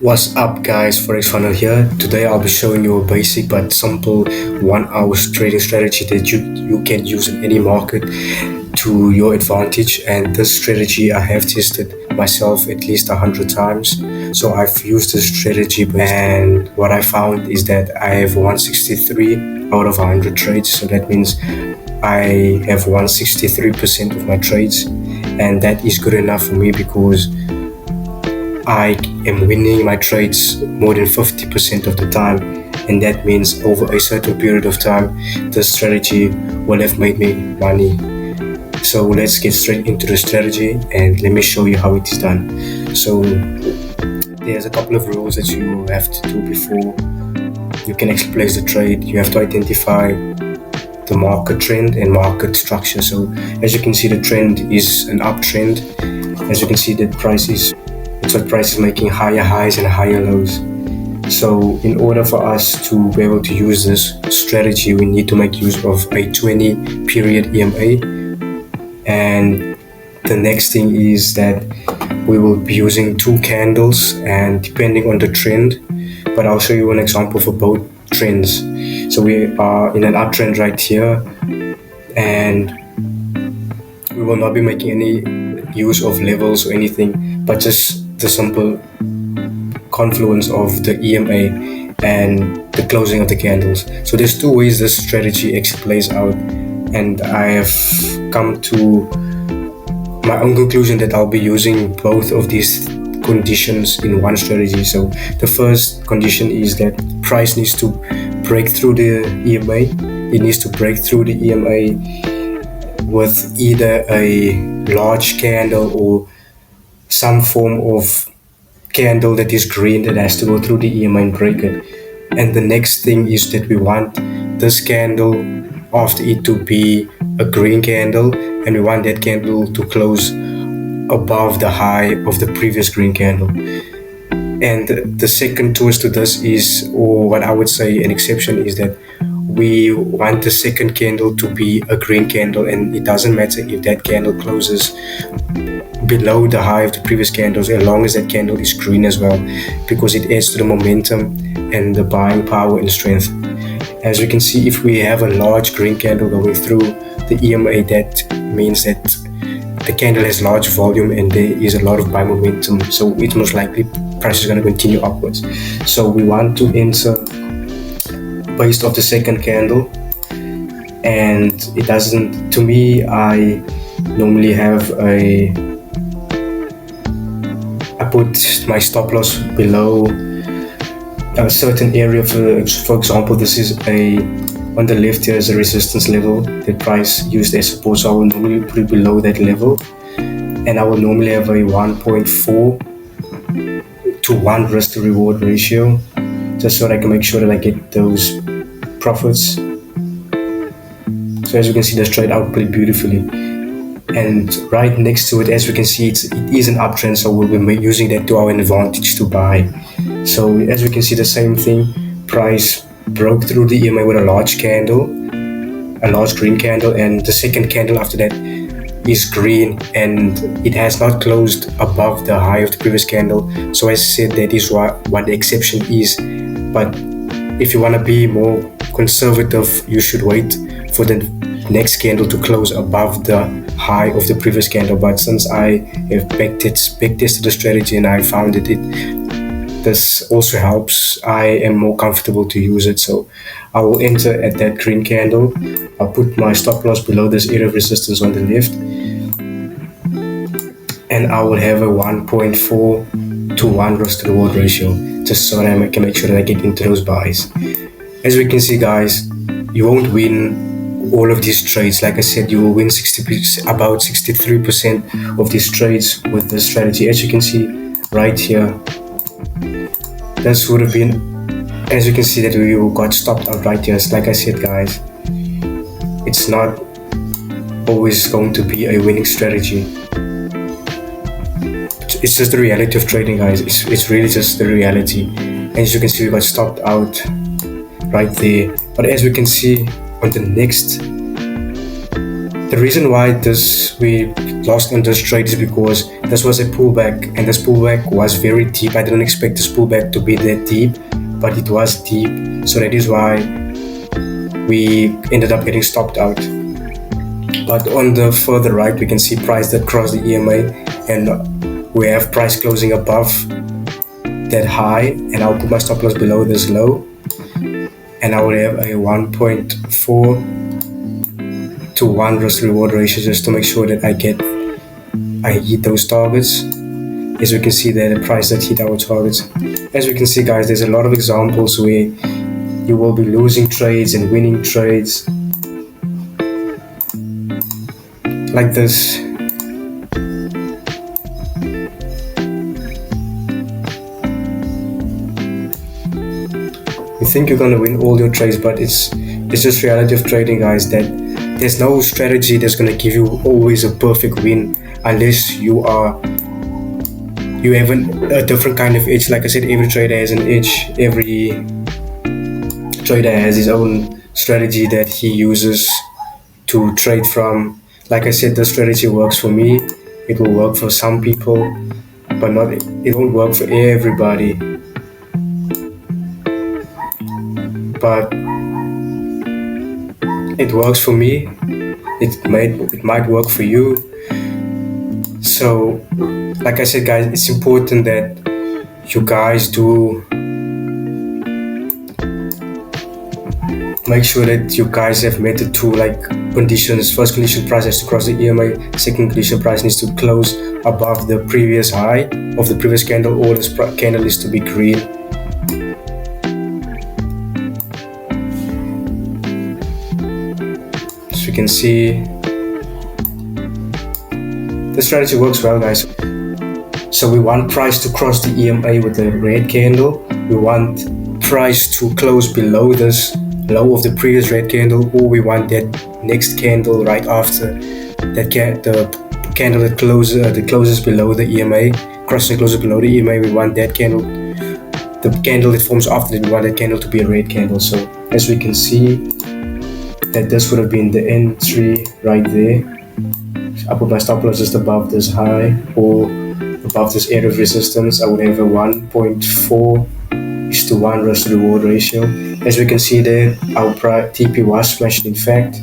What's up guys, Forex Funnel here. Today I'll be showing you a basic but simple 1 hour trading strategy that you can use in any market to your advantage. And this strategy I have tested myself at least 100 times. So I've used this strategy and what I found is that I have 163 out of 100 trades. So that means I have 163% of my trades, and that is good enough for me because I am winning my trades more than 50% of the time, and that means over a certain period of time this strategy will have made me money. So let's get straight into the strategy and let me show you how it is done. So there's a couple of rules that you have to do before you can actually place the trade. You have to identify the market trend and market structure. So as you can see, the trend is an uptrend. As you can see, the price is making higher highs and higher lows. So in order for us to be able to use this strategy, we need to make use of a 20 period EMA. And the next thing is that we will be using 2 candles, and depending on the trend, but I'll show you an example for both trends. So we are in an uptrend right here, and we will not be making any use of levels or anything, but just the simple confluence of the EMA and the closing of the candles. So there's 2 ways this strategy actually plays out, and I have come to my own conclusion that I'll be using both of these conditions in one strategy. So the first condition is that price needs to break through the EMA. It needs to break through the EMA with either a large candle or some form of candle that is green that has to go through the EMA and break it. And the next thing is that we want this candle after it to be a green candle, and we want that candle to close above the high of the previous green candle. And the second twist to this is, or what I would say an exception, is that we want the second candle to be a green candle, and it doesn't matter if that candle closes below the high of the previous candles, as long as that candle is green as well, because it adds to the momentum and the buying power and strength. As you can see, if we have a large green candle going through the EMA, that means that the candle has large volume and there is a lot of buy momentum, so it's most likely price is going to continue upwards. So we want to enter based off the second candle, and it doesn't, to me, I normally have I put my stop loss below a certain area. For example, this is on the left here is a resistance level that price used as support, so I will normally put it below that level, and I will normally have a 1.4 to 1 risk to reward ratio, just so that I can make sure that I get those profits. So as you can see, that's trade out pretty beautifully. And right next to it, as we can see, it is an uptrend, so we'll be using that to our advantage to buy. So as we can see, the same thing, price broke through the EMA with a large candle, a large green candle, and the second candle after that is green, and it has not closed above the high of the previous candle. So as I said, that is what the exception is. But if you want to be more conservative, you should wait for the next candle to close above the high of the previous candle. But since I have backtested the strategy and I found that this also helps, I am more comfortable to use it. So I will enter at that green candle. I'll put my stop loss below this area of resistance on the left, and I will have a 1.4 to 1 risk to reward ratio, just so that I can make sure that I get into those buys. As we can see, guys, you won't win all of these trades. Like I said, you will win about 63% of these trades with this strategy. As you can see right here, this would have been, as you can see, that we got stopped out right here. Like I said, guys, it's not always going to be a winning strategy. It's just the reality of trading, guys. It's really just the reality. As you can see, we got stopped out right there. But as we can see on the next The reason why this we lost on this trade is because this was a pullback, and this pullback was very deep. I didn't expect this pullback to be that deep, but it was deep, so that is why we ended up getting stopped out. But on the further right, we can see price that crossed the EMA, and we have price closing above that high, and I'll put my stop loss below this low, and I will have a 1.4 to 1 risk reward ratio just to make sure that I hit those targets. As we can see there, the price that hit our targets. As we can see, guys, there's a lot of examples where you will be losing trades and winning trades like this. You think you're gonna win all your trades, but it's just reality of trading, guys, that there's no strategy that's gonna give you always a perfect win unless you have a different kind of edge. Like I said, every trader has an edge. Every trader has his own strategy that he uses to trade from. Like I said, the strategy works for me. It will work for some people, but it won't work for everybody. But it works for me. It might work for you. So, like I said, guys, it's important that you guys do make sure that you guys have met the two conditions. First condition, price has to cross the EMA. Second condition, price needs to close above the previous high of the previous candle, or this candle is to be green. As you can see, the strategy works well, guys. So we want price to cross the EMA with the red candle. We want price to close below this low of the previous red candle, or we want that next candle right after that the candle that closes below the EMA, crosses and closes below the EMA. We want that candle, the candle that forms after that, we want that candle to be a red candle. So as we can see, that this would have been the entry right there. I put my stop loss just above this high or above this area of resistance. I would have a 1.4:1 risk to reward ratio. As we can see there, our TP was smashed, in fact.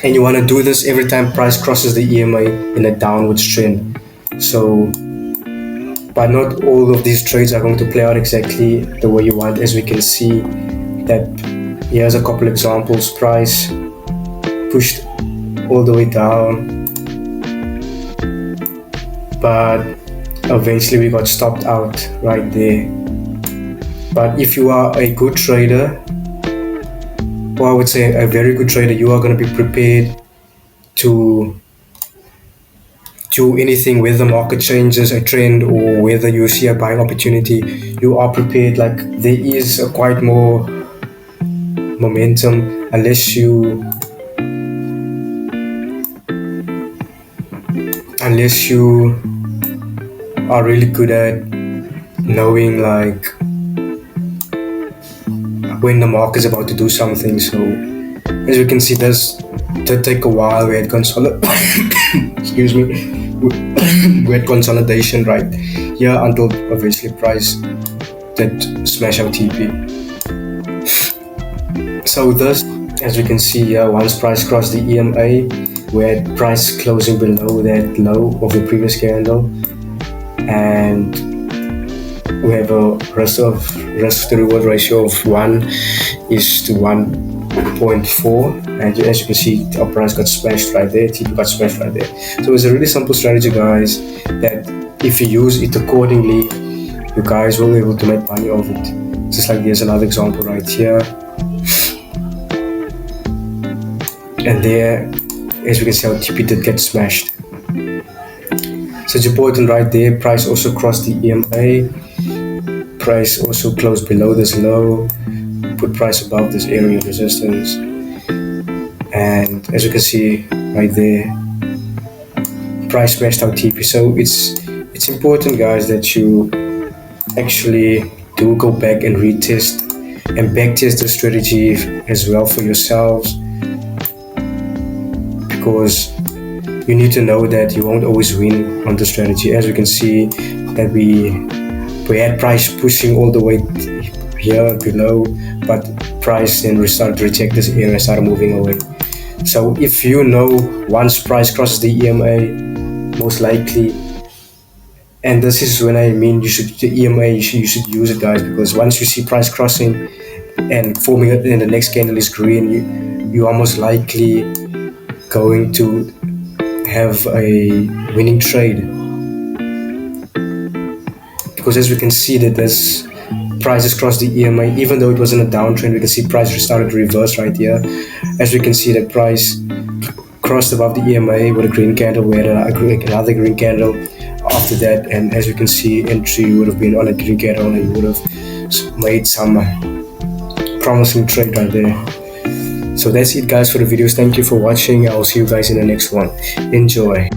And you want to do this every time price crosses the EMA in a downwards trend. So, but not all of these trades are going to play out exactly the way you want. As we can see, that here's a couple examples. Price pushed all the way down, but eventually we got stopped out right there. But if you are a good trader, or I would say a very good trader, you are going to be prepared to do anything, whether the market changes a trend or whether you see a buying opportunity. You are prepared. Like, there is quite more momentum unless you are really good at knowing when the market is about to do something. So as you can see, this did take a while. We had excuse me, we had consolidation right here until obviously price did smash our TP. So this, as we can see here, once price crossed the EMA, we had price closing below that low of the previous candle, and we have a risk to reward ratio of 1:1.4, and as you can see, our price got smashed right there, TP got smashed right there. So it's a really simple strategy, guys, that if you use it accordingly, you guys will be able to make money off it. Just like there's another example right here, and there, as we can see, our TP did get smashed. So it's important right there. Price also crossed the EMA. Price also closed below this low. Put price above this area of resistance. And as you can see right there, price smashed our TP. So it's important, guys, that you actually do go back and retest and backtest the strategy as well for yourselves. because you need to know that you won't always win on the strategy. As we can see that we had price pushing all the way here below, but price then started to reject this area and started moving away. So if you know once price crosses the EMA, most likely, and this is when I mean the EMA, you should use it, guys, because once you see price crossing and forming it in the next candle is green, you are most likely going to have a winning trade, because as we can see that this prices crossed the EMA. Even though it was in a downtrend, we can see price started to reverse right here. As we can see that price crossed above the EMA with a green candle. We had another green candle after that, and as we can see, entry would have been on a green candle and you would have made some promising trade right there. So that's it, guys, for the videos. Thank you for watching. I'll see you guys in the next one. Enjoy.